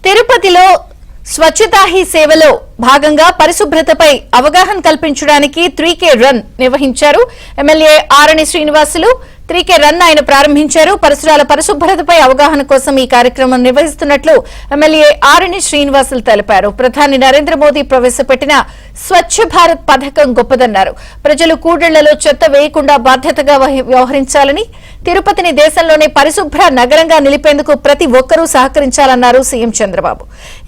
తిరుపతిలో స్వచ్ఛతా హీ సేవలో భాగంగా పరిశుభ్రతపై అవగాహన కల్పించడానికి 3K రన్ నిర్వహించారు. ఎమ్మెల్యే ఆరణి శ్రీనివాసులు 3K రన్ ఆయన ప్రారంభించారు. పరిసరాల పరిశుభ్రతపై అవగాహన కోసం ఈ కార్యక్రమం నిర్వహిస్తున్నట్లు ఎమ్మెల్యే ఆరణి శ్రీనివాసులు తెలిపారు. ప్రధాని నరేంద్ర మోదీ ప్రవేశపెట్టిన స్వచ్ఛ భారత్ పథకం గొప్పదన్నారు. ప్రజలు కూడళ్లలో చెత్త వేయకుండా బాధ్యతగా వ్యవహరించాలని, తిరుపతిని దేశంలోనే పరిశుభ్ర నగరంగా నిలిపేందుకు ప్రతి ఒక్కరూ సహకరించాలన్నారు సీఎం చంద్రబాబు.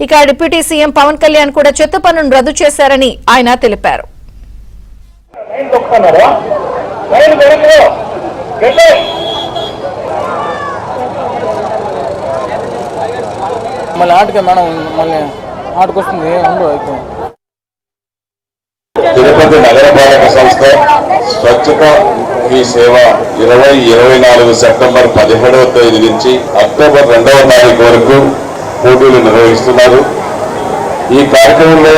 ఇక డిప్యూటీ సీఎం పవన్ కళ్యాణ్ కూడా చెత్త పన్నును రద్దు చేశారని ఆయన తెలిపారు. తిరుపతి నగరపాలక సంస్థ స్వచ్ఛత ఈ సేవ 2024 సెప్టెంబర్ 17వ తేదీ నుంచి అక్టోబర్ 2వ తారీఖు వరకు పోటీలు నిర్వహిస్తున్నారు. ఈ కార్యక్రమంలో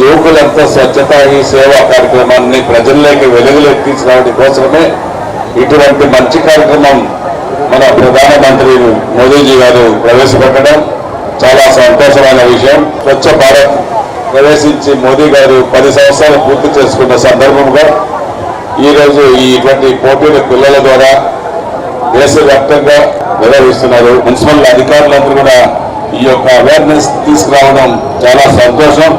యువకులంతా స్వచ్ఛత ఈ సేవా కార్యక్రమాన్ని ప్రజల్లోకి వెలుగులోకి తీసుకురావడం కోసమే ఇటువంటి మంచి కార్యక్రమం మన ప్రధానమంత్రి మోదీజీ గారు ప్రవేశపెట్టడం చాలా సంతోషమైన విషయం. స్వచ్ఛ భారత్ ప్రవేశించి మోదీ గారు 10 సంవత్సరాలు పూర్తి చేసుకున్న సందర్భంగా ఈరోజు ఇటువంటి పోటీల పిల్లల ద్వారా దేశవ్యాప్తంగా నిర్వహిస్తున్నారు. మున్సిపల్ అధికారులందరూ కూడా ఈ యొక్క అవేర్నెస్ తీసుకురావడం చాలా సంతోషం.